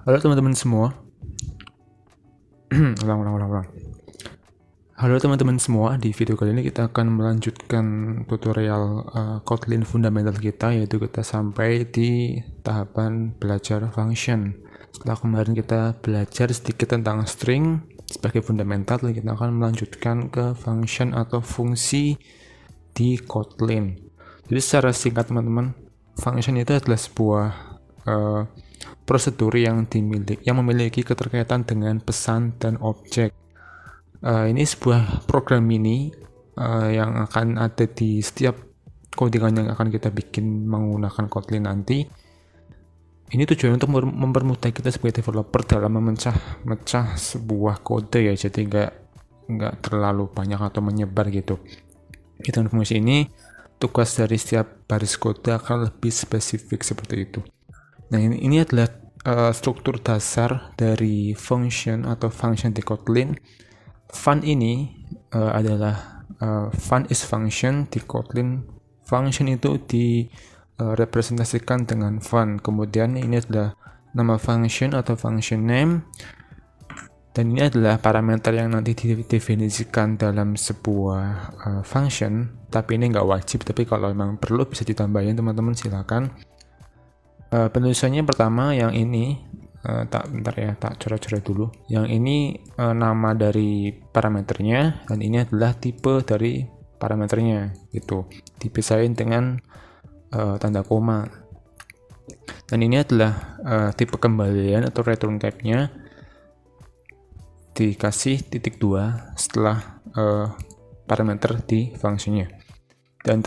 Halo teman-teman semua. ulang. Halo teman-teman semua, di video kali ini kita akan melanjutkan tutorial Kotlin fundamental kita, yaitu kita sampai di tahapan belajar function. Setelah kemarin kita belajar sedikit tentang string sebagai fundamental, kita akan melanjutkan ke function atau fungsi di Kotlin. Jadi secara singkat teman-teman, function itu adalah sebuah prosedur yang memiliki keterkaitan dengan pesan dan objek. Ini sebuah program mini yang akan ada di setiap codingan yang akan kita bikin menggunakan Kotlin nanti. Ini tujuannya untuk mempermudah kita sebagai developer dalam memecah sebuah kode ya, jadi nggak terlalu banyak atau menyebar gitu. Dengan fungsi ini, tugas dari setiap baris kode akan lebih spesifik seperti itu. Nah, ini adalah struktur dasar dari function atau function di Kotlin. Fun ini adalah fun is function di Kotlin. Function itu direpresentasikan dengan fun. Kemudian ini adalah nama function atau function name. Dan ini adalah parameter yang nanti didefinisikan dalam sebuah function. Tapi ini nggak wajib, tapi kalau memang perlu bisa ditambahin teman-teman, silakan. Penulisannya pertama yang ini tak coret-coret dulu. Yang ini nama dari parameternya, dan ini adalah tipe dari parameternya, gitu. Dipisahin dengan tanda koma. Dan ini adalah tipe kembalian atau return type-nya, dikasih titik 2 setelah parameter di fungsinya. Dan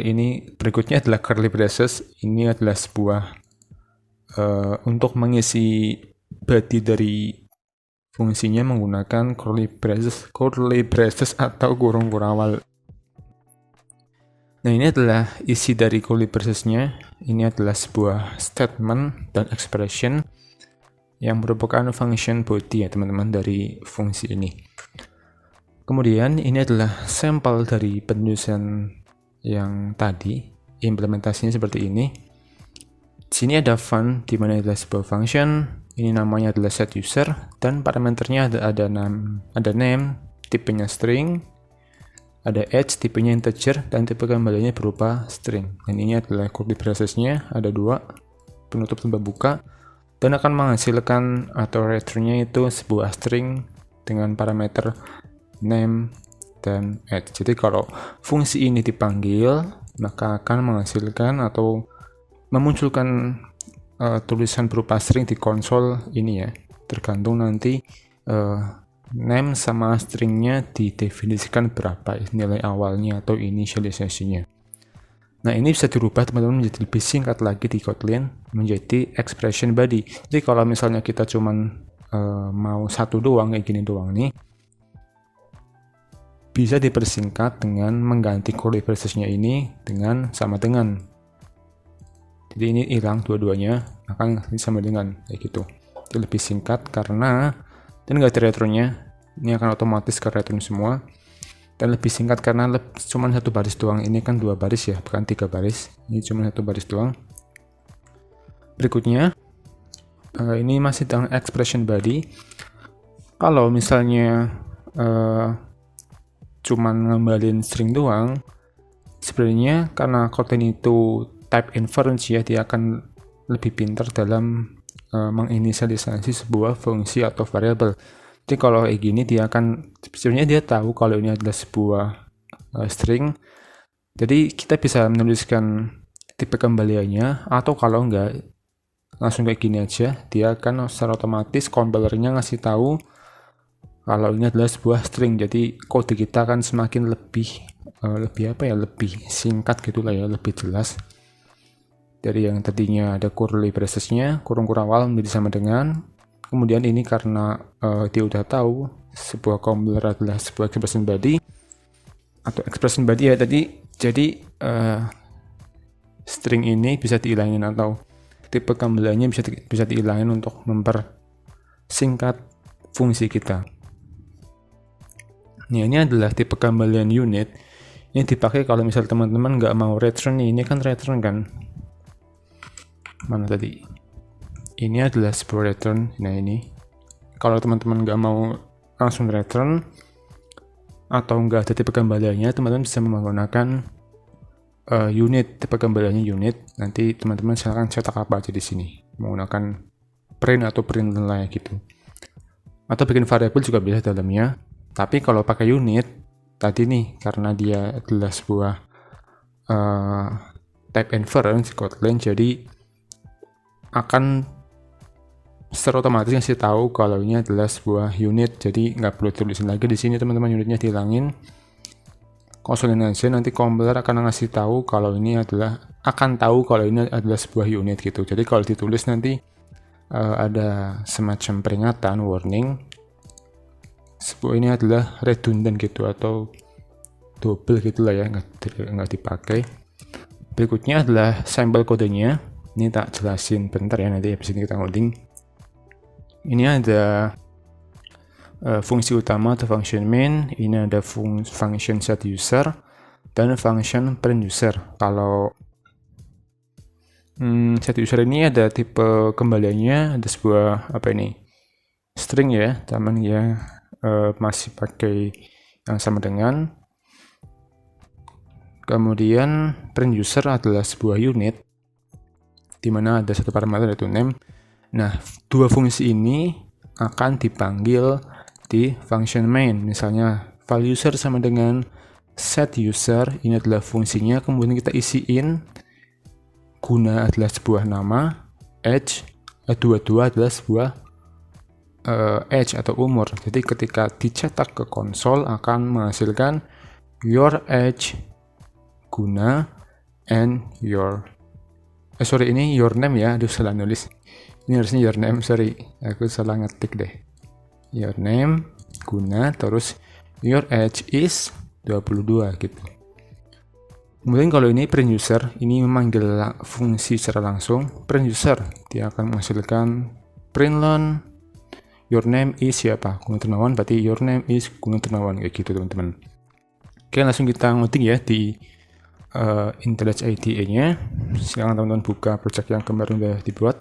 ini berikutnya adalah curly braces. Ini adalah sebuah untuk mengisi body dari fungsinya menggunakan curly braces atau kurung kurawal. Nah, ini adalah isi dari curly bracesnya. Ini adalah sebuah statement dan expression yang merupakan function body ya teman-teman dari fungsi ini. Kemudian ini adalah sampel dari penulisan yang tadi, implementasinya seperti ini. Di sini ada fun, di mana adalah sebuah function. Ini namanya adalah set user, dan parameternya ada name, tipenya string, ada age, tipenya integer, dan tipe kembaliannya berupa string. Dan ini adalah curly bracesnya, ada 2, penutup dan pembuka, dan akan menghasilkan atau returnnya itu sebuah string dengan parameter name dan age. Jadi kalau fungsi ini dipanggil, maka akan menghasilkan atau memunculkan tulisan berupa string di konsol ini ya, tergantung nanti name sama stringnya didefinisikan berapa nilai awalnya atau initialisasinya. Nah, ini bisa dirubah teman-teman menjadi lebih singkat lagi di Kotlin menjadi expression body. Jadi kalau misalnya kita cuman mau satu doang, kayak gini doang nih, bisa dipersingkat dengan mengganti curly bracesnya ini sama dengan. Jadi ini hilang dua-duanya, maka sama dengan kayak gitu. Itu lebih singkat karena dan nggak ada returnnya. Ini akan otomatis ke return semua. Dan lebih singkat karena cuma satu baris doang. Ini kan 2 baris ya, bukan 3 baris. Ini cuma 1 baris doang. Berikutnya, ini masih tentang expression body. Kalau misalnya cuman ngembalin string doang, sebenarnya karena Kotlin itu type inference ya, dia akan lebih pintar dalam menginisialisasi sebuah fungsi atau variabel. Jadi kalau kayak gini, sebenarnya dia tahu kalau ini adalah sebuah string. Jadi kita bisa menuliskan tipe kembaliannya, atau kalau enggak langsung kayak gini aja, dia akan secara otomatis compilernya ngasih tahu kalau ini adalah sebuah string. Jadi kode kita akan semakin lebih singkat gitulah ya, lebih jelas. Dari yang tadinya ada curly bracesnya, kurung kurawal menjadi sama dengan. Kemudian ini karena dia udah tahu sebuah compiler adalah sebuah expression body atau expression body ya tadi. Jadi string ini bisa dihilangin atau tipe kembaliannya bisa dihilangin untuk mempersingkat fungsi kita. Nah, ini adalah tipe kembalian unit. Ini dipakai kalau misal teman-teman nggak mau return, ini kan return kan. mana tadi? Ini adalah sebuah return. Nah ini, kalau teman-teman nggak mau langsung return atau nggak ada tipe kembaliannya, teman-teman bisa menggunakan unit, tipe kembaliannya unit. Nanti teman-teman silahkan cetak apa aja di sini, menggunakan print atau print lain gitu. Atau bikin variabel juga bisa dalamnya. Tapi kalau pakai unit tadi nih, karena dia adalah sebuah type inference Kotlin, jadi akan secara otomatis ngasih tahu kalau ini adalah sebuah unit. Jadi nggak perlu tulisin lagi di sini teman-teman, unitnya dihilangin, kosolin aja. Nanti compiler akan ngasih tahu kalau ini adalah sebuah unit gitu. Jadi kalau ditulis nanti ada semacam peringatan, warning, sebuah ini adalah redundant gitu atau double gitulah ya, nggak dipakai. Berikutnya adalah sampel kodenya. Ini tak jelasin bentar ya, nanti habis ini kita ngoding. Ini ada fungsi utama atau function main. Ini ada function set user dan function print user. Kalau set user ini ada tipe kembaliannya, ada sebuah string ya, teman ya, masih pakai yang sama dengan. Kemudian print user adalah sebuah unit di mana ada satu parameter yaitu name. Nah, dua fungsi ini akan dipanggil di function main. Misalnya file user sama dengan set user, ini adalah fungsinya, kemudian kita isiin guna adalah sebuah nama, age, 22 adalah sebuah age atau umur. Jadi ketika dicetak ke konsol akan menghasilkan your age guna and your ini your name ya, aduh salah nulis. Ini harusnya your name, sorry, aku salah ngetik deh. Your name guna terus your age is 22 gitu. Kemudian kalau ini print user, ini memanggil fungsi secara langsung. Print user, dia akan menghasilkan println your name is siapa? Gunung Turnawan, berarti your name is Gunung Turnawan, kayak gitu teman-teman. Oke, langsung kita ngoding ya di IntelliJ IDE-nya. Silakan teman-teman buka project yang kemarin udah dibuat.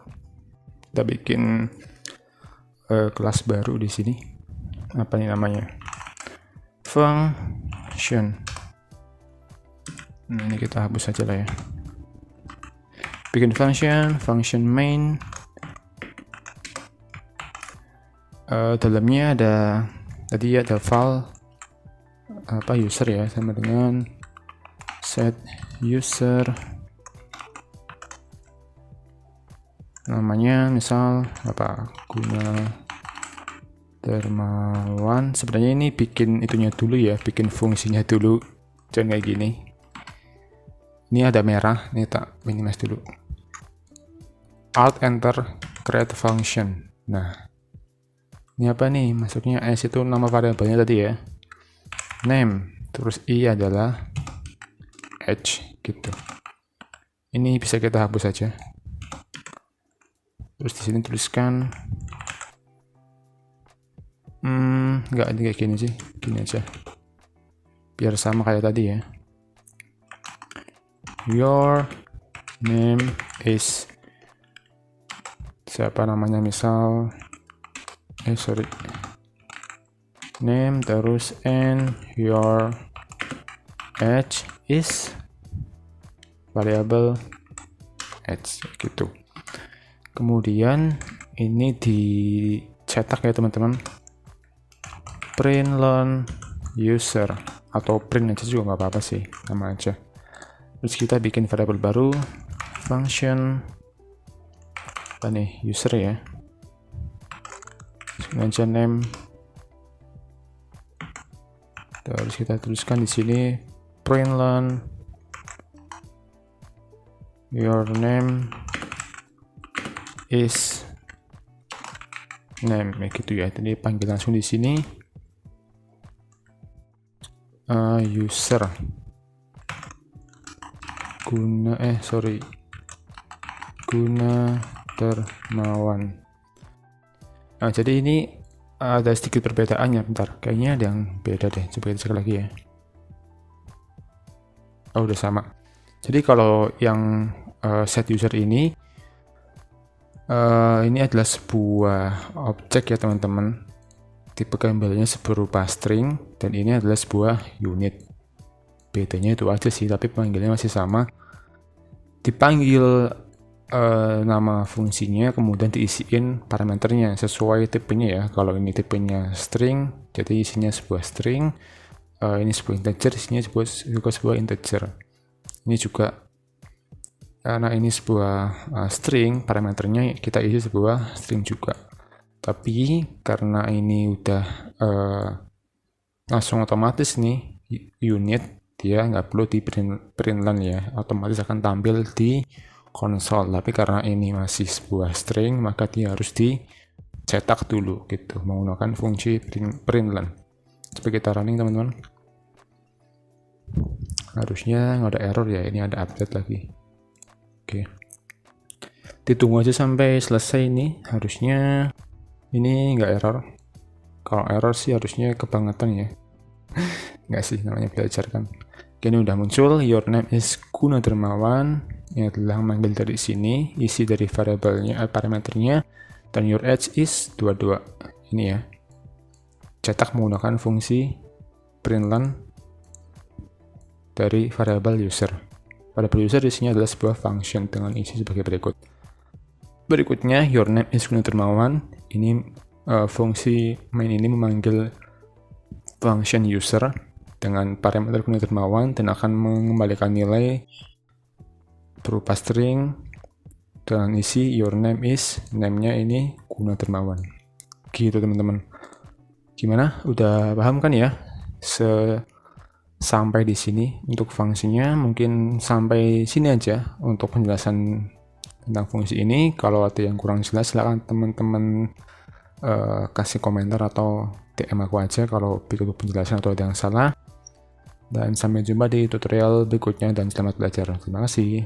Kita bikin kelas baru di sini. Apa nih namanya? Function. Ini kita hapus saja lah ya. Bikin function main. Dalamnya tadi ada file user ya, sama dengan set user, namanya misal Guna Dermawan. Sebenarnya ini bikin itunya dulu ya, bikin fungsinya dulu, jangan kayak gini. Ini ada merah, ini tak minimize dulu. Alt Enter create function. Nah, ini apa nih? Masuknya S itu nama variabelnya tadi ya. Name, terus I adalah age gitu. Ini bisa kita hapus saja. Terus di sini tuliskan nggak kayak gini sih, gini aja. Biar sama kayak tadi ya. Your name is siapa namanya, misal name terus and your age is variable age gitu. Kemudian ini dicetak ya teman-teman, println user atau print aja juga nggak apa-apa sih, sama aja. Terus kita bikin variabel baru, function user ya, aja name. Terus kita tuliskan di sini println your name is name, gitu ya. Jadi panggil langsung di sini user Guna Dermawan. Nah, jadi ini ada sedikit perbedaannya, bentar, kayaknya ada yang beda deh, coba kita cek lagi ya. Oh, udah sama. Jadi kalau yang set user ini Ini adalah sebuah objek ya teman-teman. Tipe kembalinya berupa string, dan ini adalah sebuah unit. Bedanya itu aja sih, tapi panggilannya masih sama. Dipanggil nama fungsinya, kemudian diisiin parameternya sesuai tipenya ya. Kalau ini tipenya string, jadi isinya sebuah string. Ini sebuah integer, isinya juga sebuah integer. Ini juga karena ini sebuah string, parameternya kita isi sebuah string juga. Tapi karena ini udah langsung otomatis nih unit, dia nggak perlu di println ya, otomatis akan tampil di konsol. Tapi karena ini masih sebuah string, maka dia harus dicetak dulu gitu, menggunakan fungsi println. Coba kita running teman-teman. Harusnya nggak ada error ya, ini ada update lagi. Oke, ditunggu aja sampai selesai. Ini harusnya ini nggak error. Kalau error sih harusnya kebangetan ya. Nggak sih, namanya belajar kan. Oke, ini udah muncul, your name is Gunadarmawan. Ini adalah manggil dari sini, isi dari variabelnya, parameternya, dan your age is 22. Ini ya, cetak menggunakan fungsi println dari variabel user. Variabel user isinya adalah sebuah function dengan isi sebagai berikut. Berikutnya, your name is Gunadarmawan. Ini fungsi main ini memanggil function user dengan parameter Gunadarmawan dan akan mengembalikan nilai berupa string dengan isi your name is, name-nya ini Gunadarmawan. Gitu teman-teman. Gimana? Udah paham kan ya? Sampai di sini untuk fungsinya. Mungkin sampai sini aja untuk penjelasan tentang fungsi ini. Kalau ada yang kurang jelas, silahkan teman-teman kasih komentar atau DM aku aja kalau butuh penjelasan atau ada yang salah. Dan sampai jumpa di tutorial berikutnya, dan selamat belajar. Terima kasih.